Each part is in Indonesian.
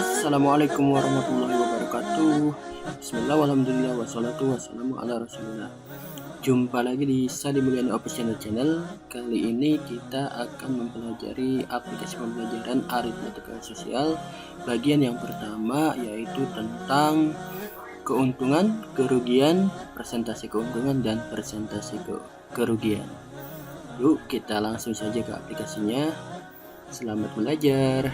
Assalamualaikum warahmatullahi wabarakatuh. Bismillah, walhamdulillah, wassalatu wassalamu ala rasulillah. Jumpa lagi di Sadi Mulyana Official Channel. Kali ini kita akan mempelajari aplikasi pembelajaran aritmatika sosial. Bagian yang pertama yaitu tentang keuntungan, kerugian, presentasi keuntungan, dan presentasi kerugian. Yuk kita langsung saja ke aplikasinya. Selamat belajar.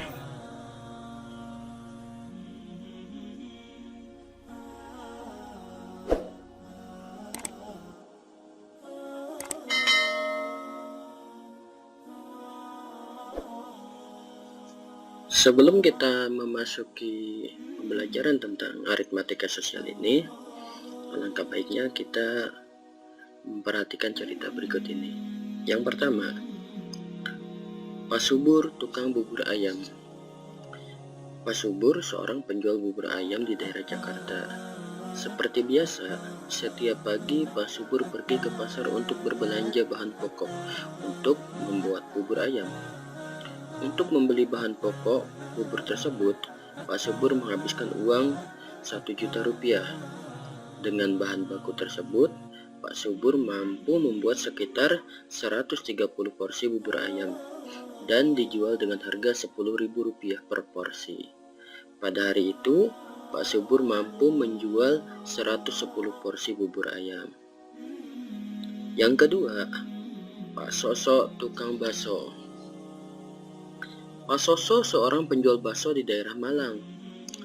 Sebelum kita memasuki pembelajaran tentang aritmatika sosial ini, alangkah baiknya kita memperhatikan cerita berikut ini. Yang pertama, Pak Subur, tukang bubur ayam. Pak Subur seorang penjual bubur ayam di daerah Jakarta. Seperti biasa, setiap pagi Pak Subur pergi ke pasar untuk berbelanja bahan pokok untuk membuat bubur ayam. Untuk membeli bahan pokok bubur tersebut, Pak Subur menghabiskan uang 1 juta rupiah. Dengan bahan baku tersebut, Pak Subur mampu membuat sekitar 130 porsi bubur ayam dan dijual dengan harga 10.000 rupiah per porsi. Pada hari itu, Pak Subur mampu menjual 110 porsi bubur ayam. Yang kedua, Pak Soso, tukang bakso. Pak Soso seorang penjual bakso di daerah Malang.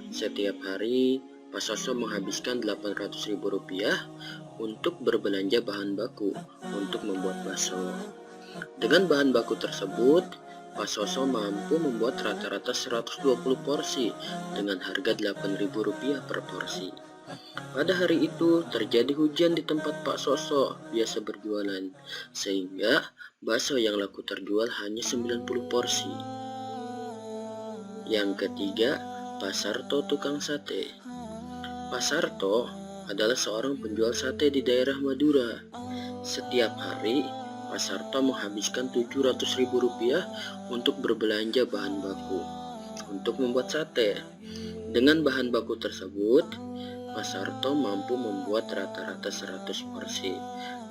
Setiap hari, Pak Soso menghabiskan 800.000 rupiah untuk berbelanja bahan baku untuk membuat bakso. Dengan bahan baku tersebut, Pak Soso mampu membuat rata-rata 120 porsi dengan harga 8.000 rupiah per porsi. Pada hari itu terjadi hujan di tempat Pak Soso biasa berjualan, sehingga bakso yang laku terjual hanya 90 porsi. Yang ketiga, Pak Sarto, tukang sate. Pak Sarto adalah seorang penjual sate di daerah Madura. Setiap hari, Pak Sarto menghabiskan 700.000 rupiah untuk berbelanja bahan baku untuk membuat sate. Dengan bahan baku tersebut, Pak Sarto mampu membuat rata-rata 100 porsi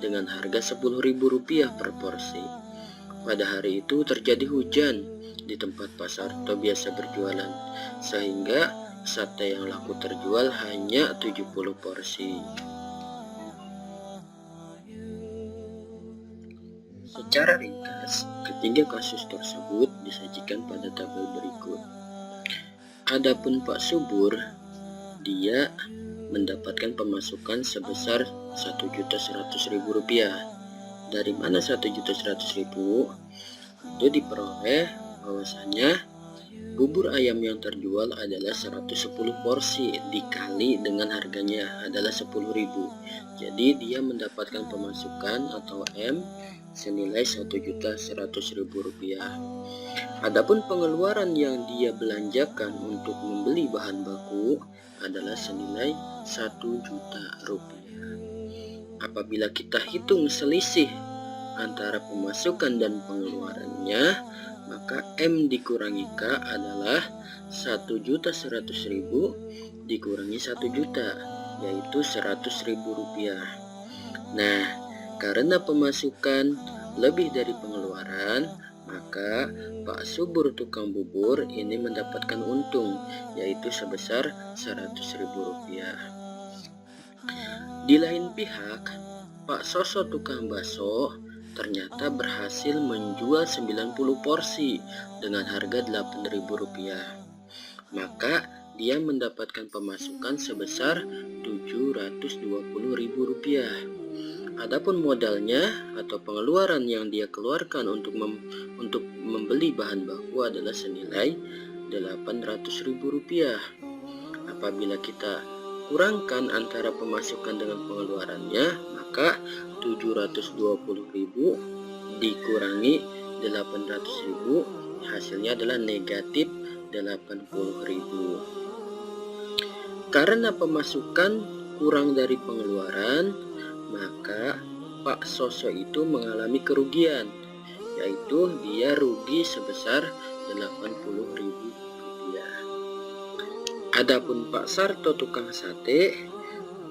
dengan harga 10.000 rupiah per porsi. Pada hari itu terjadi hujan di tempat Pak Sarto biasa berjualan, sehingga sate yang laku terjual hanya 70 porsi. Secara ringkas, ketiga kasus tersebut disajikan pada tabel berikut. Adapun Pak Subur, dia mendapatkan pemasukan sebesar 1.100.000 rupiah. Dari mana 1.100.000? Itu diperoleh bahwasanya bubur ayam yang terjual adalah 110 porsi dikali dengan harganya adalah 10.000. Jadi dia mendapatkan pemasukan atau M senilai 1.100.000 rupiah. Adapun pengeluaran yang dia belanjakan untuk membeli bahan baku adalah senilai 1 juta rupiah. Apabila kita hitung selisih antara pemasukan dan pengeluarannya, maka M dikurangi K adalah 1.100.000 dikurangi 1 juta, yaitu 100.000 rupiah. Nah, karena pemasukan lebih dari pengeluaran, maka Pak Subur tukang bubur ini mendapatkan untung, yaitu sebesar 100.000 rupiah. Di lain pihak, Pak Soso tukang bakso ternyata berhasil menjual 90 porsi dengan harga 8.000 rupiah. Maka dia mendapatkan pemasukan sebesar 720.000 rupiah. Adapun modalnya atau pengeluaran yang dia keluarkan untuk membeli bahan baku adalah senilai 800.000 rupiah. Apabila kita kurangkan antara pemasukan dengan pengeluarannya, maka 720.000 dikurangi 800.000 hasilnya adalah negatif 80.000. Karena pemasukan kurang dari pengeluaran, maka Pak Soso itu mengalami kerugian, yaitu dia rugi sebesar 80.000 rupiah. Adapun Pak Sarto tukang sate,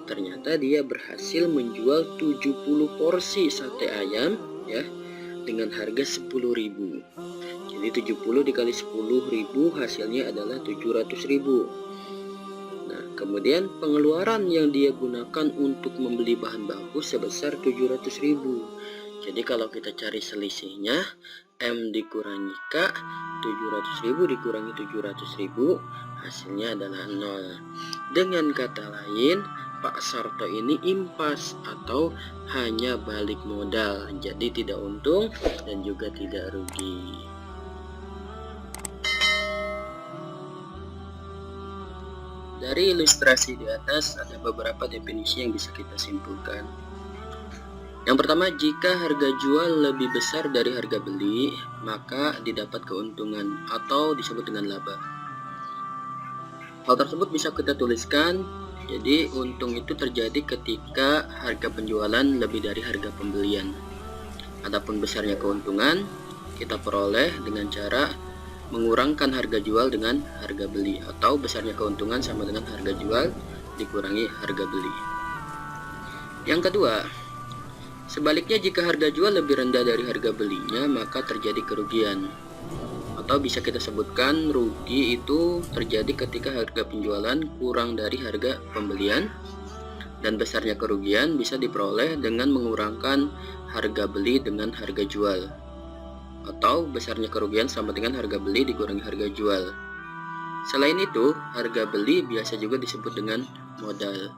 ternyata dia berhasil menjual 70 porsi sate ayam ya dengan harga 10.000. Jadi 70 dikali 10.000 hasilnya adalah 700.000. Nah, kemudian pengeluaran yang dia gunakan untuk membeli bahan baku sebesar 700.000. Jadi kalau kita cari selisihnya, M dikurangi K, 700.000 dikurangi 700.000, hasilnya adalah 0. Dengan kata lain, Pak Sarto ini impas atau hanya balik modal, jadi tidak untung dan juga tidak rugi. Dari ilustrasi di atas ada beberapa definisi yang bisa kita simpulkan. Yang pertama, jika harga jual lebih besar dari harga beli, maka didapat keuntungan atau disebut dengan laba. Hal tersebut bisa kita tuliskan, jadi untung itu terjadi ketika harga penjualan lebih dari harga pembelian. Adapun besarnya keuntungan kita peroleh dengan cara mengurangkan harga jual dengan harga beli, atau besarnya keuntungan sama dengan harga jual dikurangi harga beli. Yang kedua, sebaliknya jika harga jual lebih rendah dari harga belinya, maka terjadi kerugian. Atau bisa kita sebutkan rugi itu terjadi ketika harga penjualan kurang dari harga pembelian, dan besarnya kerugian bisa diperoleh dengan mengurangkan harga beli dengan harga jual, atau besarnya kerugian sama dengan harga beli dikurangi harga jual. Selain itu, harga beli biasa juga disebut dengan modal.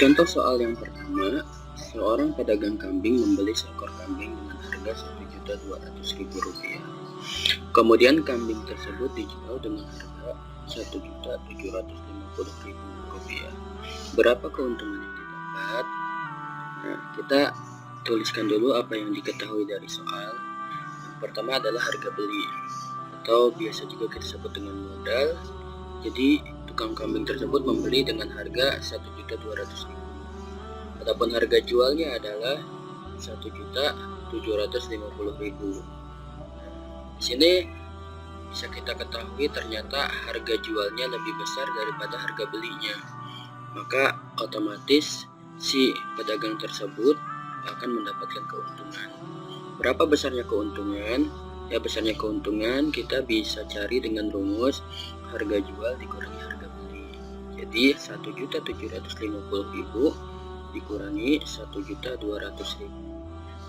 Contoh soal yang pertama, seorang pedagang kambing membeli seekor kambing dengan harga Rp1.200.000. Kemudian kambing tersebut dijual dengan harga Rp1.750.000. Berapa keuntungan yang didapat? Nah, kita tuliskan dulu apa yang diketahui dari soal. Yang pertama adalah harga beli, atau biasa juga kita sebut dengan modal. Jadi tukang kambing tersebut membeli dengan harga Rp1.200.000. Adapun harga jualnya adalah Rp1.750.000. Di sini bisa kita ketahui ternyata harga jualnya lebih besar daripada harga belinya. Maka otomatis si pedagang tersebut akan mendapatkan keuntungan. Berapa besarnya keuntungan? Ya, besarnya keuntungan kita bisa cari dengan rumus harga jual dikurangi harga beli. Jadi Rp1.750.000 dikurangi Rp1.200.000.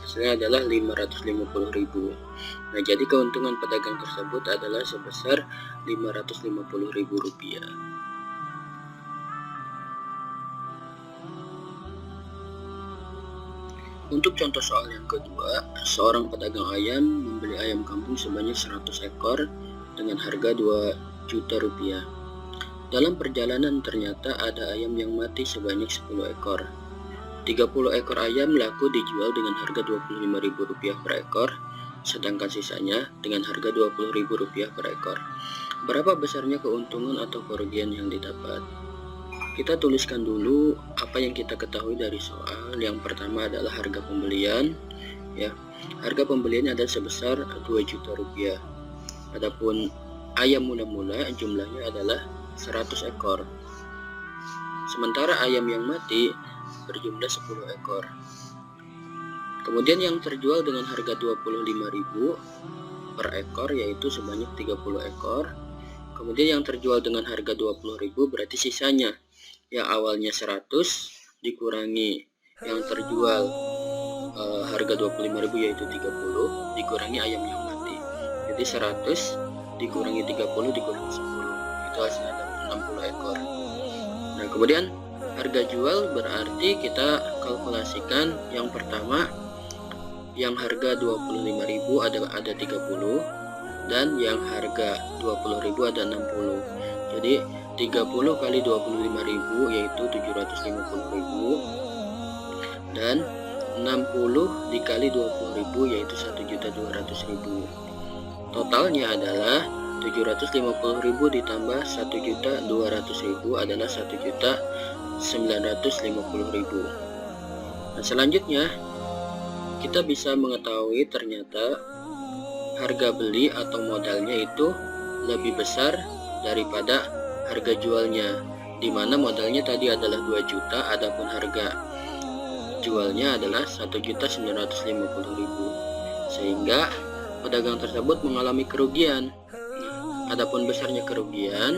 Hasilnya adalah Rp550.000. Nah, jadi keuntungan pedagang tersebut adalah sebesar Rp550.000. Untuk contoh soal yang kedua, seorang pedagang ayam membeli ayam kampung sebanyak 100 ekor dengan harga Rp2 juta. Dalam perjalanan ternyata ada ayam yang mati sebanyak 10 ekor. 30 ekor ayam laku dijual dengan harga Rp25.000 per ekor, sedangkan sisanya dengan harga Rp20.000 per ekor. Berapa besarnya keuntungan atau kerugian yang didapat? Kita tuliskan dulu apa yang kita ketahui dari soal. Yang pertama adalah harga pembelian. Ya, harga pembelian adalah sebesar Rp2 juta. Adapun ayam mula-mula jumlahnya adalah 100 ekor. Sementara ayam yang mati berjumlah 10 ekor. Kemudian yang terjual dengan harga Rp25.000 per ekor yaitu sebanyak 30 ekor. Kemudian yang terjual dengan harga Rp20.000 berarti sisanya yang awalnya 100 dikurangi yang terjual harga Rp25.000 yaitu 30 dikurangi ayam yang mati. Jadi 100 dikurangi 30 dikurangi 10. Itu hasilnya ada 60 ekor. Nah, kemudian harga jual berarti kita kalkulasikan yang pertama yang harga Rp25.000 ada 30 dan yang harga Rp20.000 ada 60. Jadi 30 kali Rp25.000 yaitu Rp750.000 dan 60 dikali Rp20.000 yaitu Rp1.200.000. Totalnya adalah Rp750.000 ditambah Rp1.200.000 adalah Rp1.950.000. Nah, selanjutnya kita bisa mengetahui ternyata harga beli atau modalnya itu lebih besar daripada harga jualnya, di mana modalnya tadi adalah 2 juta, adapun harga jualnya adalah 1.950.000, sehingga pedagang tersebut mengalami kerugian. Adapun besarnya kerugian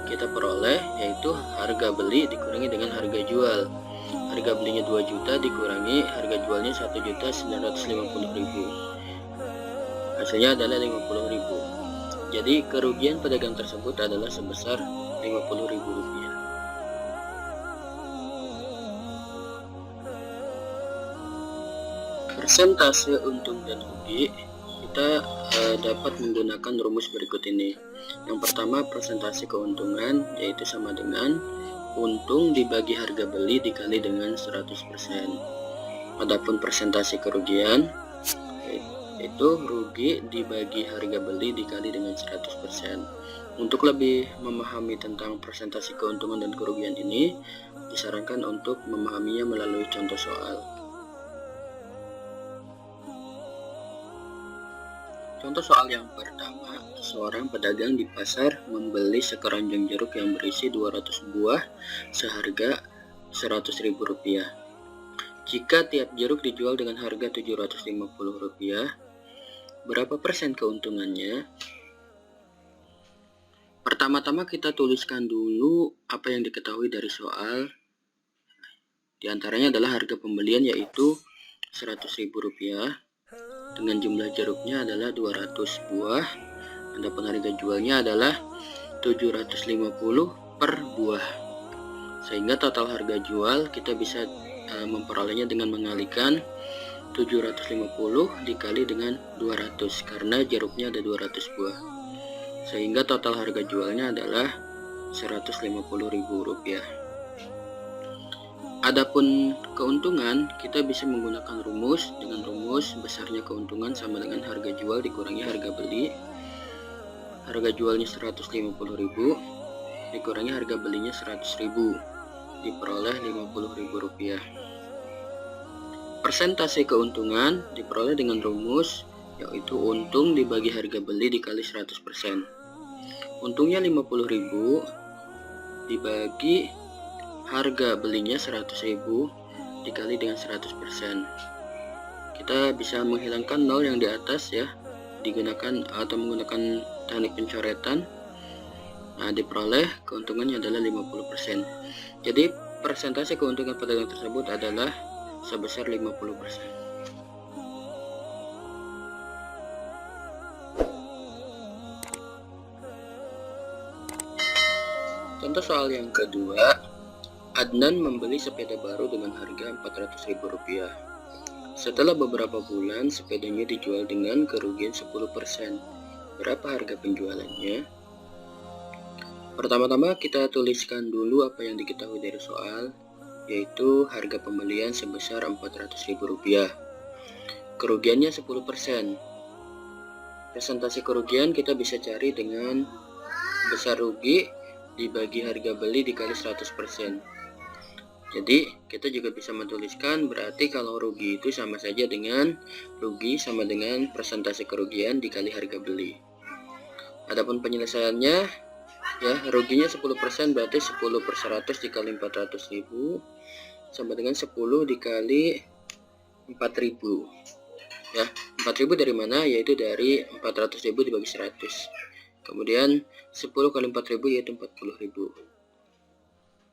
kita peroleh yaitu harga beli dikurangi dengan harga jual. Harga belinya 2 juta dikurangi harga jualnya 1.950.000. Hasilnya adalah 50.000. Jadi kerugian pedagang tersebut adalah sebesar 50.000 rupiah. Persentase untung dan rugi kita dapat menggunakan rumus berikut ini. Yang pertama, persentase keuntungan yaitu sama dengan untung dibagi harga beli dikali dengan 100%. Adapun persentase kerugian yaitu rugi dibagi harga beli dikali dengan 100%. Untuk lebih memahami tentang persentase keuntungan dan kerugian ini, disarankan untuk memahaminya melalui contoh soal. Contoh soal yang pertama, seorang pedagang di pasar membeli sekeranjang jeruk yang berisi 200 buah seharga Rp100.000. Jika tiap jeruk dijual dengan harga Rp750, berapa persen keuntungannya? Pertama-tama kita tuliskan dulu apa yang diketahui dari soal. Di antaranya adalah harga pembelian yaitu Rp100.000 dengan jumlah jeruknya adalah 200 buah. Adapun harga jualnya adalah 750 per buah. Sehingga total harga jual kita bisa memperolehnya dengan mengalihkan 750 dikali dengan 200 karena jeruknya ada 200 buah. Sehingga total harga jualnya adalah Rp150.000. Adapun keuntungan, kita bisa menggunakan rumus. Dengan rumus besarnya keuntungan sama dengan harga jual dikurangi harga beli. Harga jualnya Rp150.000 dikurangi harga belinya Rp100.000, diperoleh Rp50.000. Persentase keuntungan diperoleh dengan rumus yaitu untung dibagi harga beli dikali 100%. Untungnya Rp50.000 dibagi harga belinya Rp100.000 dikali dengan 100%. Kita bisa menghilangkan 0 yang di atas ya, digunakan atau menggunakan teknik pencoretan. Nah, diperoleh keuntungannya adalah 50%. Jadi persentase keuntungan pedagang tersebut adalah sebesar 50%. Contoh soal yang kedua, Adnan membeli sepeda baru dengan harga Rp400.000. Setelah beberapa bulan, sepedanya dijual dengan kerugian 10%. Berapa harga penjualannya? Pertama-tama kita tuliskan dulu apa yang diketahui dari soal, yaitu harga pembelian sebesar Rp400.000. Kerugiannya 10%. Persentase kerugian kita bisa cari dengan besar rugi dibagi harga beli dikali 100%. Jadi kita juga bisa menuliskan berarti kalau rugi itu sama saja dengan rugi sama dengan persentase kerugian dikali harga beli. Adapun penyelesaiannya ya, ruginya 10% berarti 10 per 100 dikali 400.000 sama dengan 10 dikali 4.000 ya. 4.000 dari mana? Yaitu dari 400.000 dibagi 100. Kemudian 10 kali 4.000 yaitu 40.000.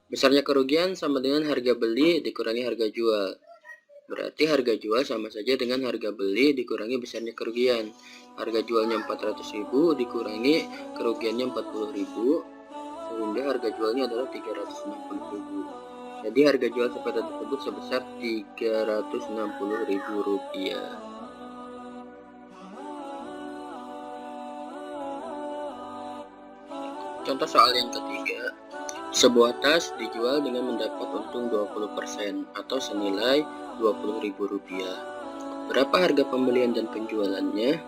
Besarnya kerugian sama dengan harga beli dikurangi harga jual. Berarti harga jual sama saja dengan harga beli dikurangi besarnya kerugian. Harga jualnya 400.000 dikurangi kerugiannya 40.000, sehingga harga jualnya adalah 360.000. Jadi harga jual sepeda tersebut sebesar Rp360.000. Contoh soal yang ketiga, sebuah tas dijual dengan mendapat untung 20% atau senilai Rp20.000. Berapa harga pembelian dan penjualannya?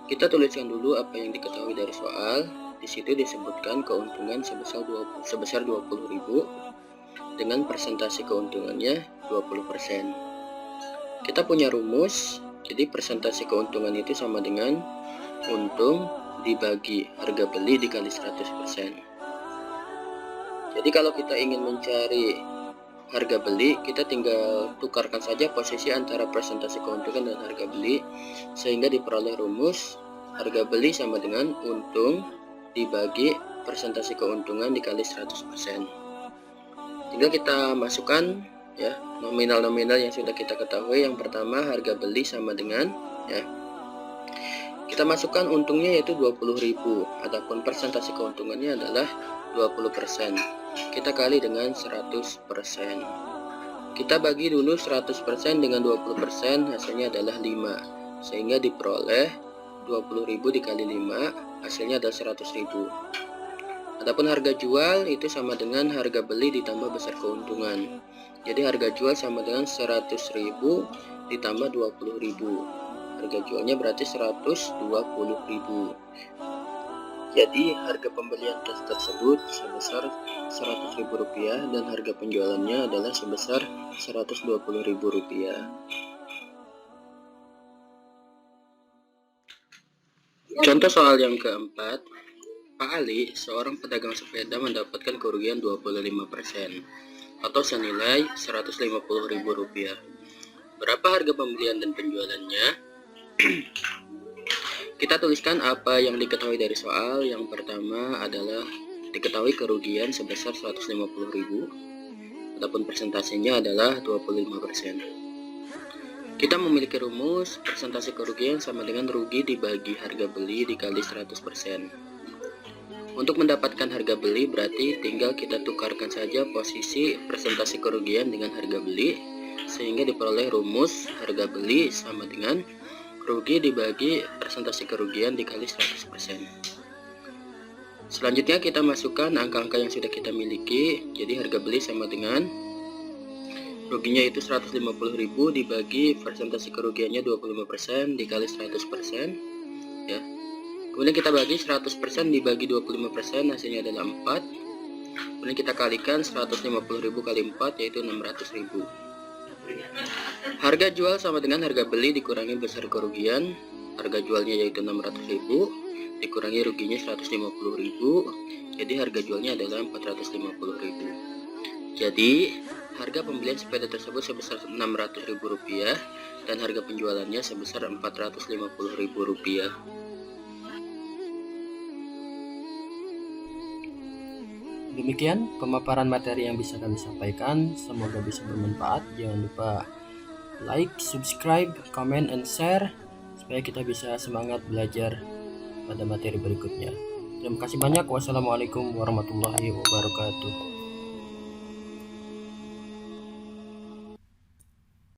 Kita tuliskan dulu apa yang diketahui dari soal. Di situ disebutkan keuntungan sebesar 20.000 dengan persentase keuntungannya 20%. Kita punya rumus Jadi persentase keuntungan itu sama dengan untung dibagi harga beli dikali 100%. Jadi kalau kita ingin mencari harga beli, kita tinggal tukarkan saja posisi antara persentase keuntungan dan harga beli, sehingga diperoleh rumus harga beli sama dengan untung dibagi persentase keuntungan dikali 100%. Tinggal kita masukkan ya nominal-nominal yang sudah kita ketahui. Yang pertama harga beli sama dengan ya, kita masukkan untungnya yaitu 20.000, adapun persentase keuntungannya adalah 20%. Kita kali dengan 100%. Kita bagi dulu 100% dengan 20%, hasilnya adalah 5, sehingga diperoleh 20.000 dikali 5, hasilnya adalah 100.000. Adapun harga jual itu sama dengan harga beli ditambah besar keuntungan. Jadi harga jual sama dengan 100.000 ditambah 20.000. Harga jualnya berarti 120.000. Jadi harga pembelian tas tersebut sebesar Rp100.000 dan harga penjualannya adalah sebesar Rp120.000. Contoh soal yang keempat, Pak Ali, seorang pedagang sepeda, mendapatkan kerugian 25% atau senilai Rp150.000. Berapa harga pembelian dan penjualannya? Kita tuliskan apa yang diketahui dari soal. Yang pertama adalah diketahui kerugian sebesar 150.000, adapun persentasenya adalah 25%. Kita memiliki rumus persentase kerugian sama dengan rugi dibagi harga beli dikali 100%. Untuk mendapatkan harga beli berarti tinggal kita tukarkan saja posisi persentase kerugian dengan harga beli, sehingga diperoleh rumus harga beli sama dengan rugi dibagi persentase kerugian dikali 100%. Selanjutnya kita masukkan angka-angka yang sudah kita miliki. Jadi harga beli sama dengan ruginya itu 150.000 dibagi persentase kerugiannya 25% dikali 100%. Ya. Kemudian kita bagi 100% dibagi 25%, hasilnya adalah 4. Kemudian kita kalikan 150.000 kali 4 yaitu 600.000. Harga jual sama dengan harga beli dikurangi besar kerugian. Harga jualnya yaitu 600.000 dikurangi ruginya 150.000. Jadi harga jualnya adalah 450.000. Jadi harga pembelian sepeda tersebut sebesar Rp600.000 dan harga penjualannya sebesar Rp450.000. Demikian pemaparan materi yang bisa kami sampaikan. Semoga bisa bermanfaat. Jangan lupa like, subscribe, comment, and share supaya kita bisa semangat belajar pada materi berikutnya. Terima kasih banyak. Wassalamualaikum warahmatullahi wabarakatuh.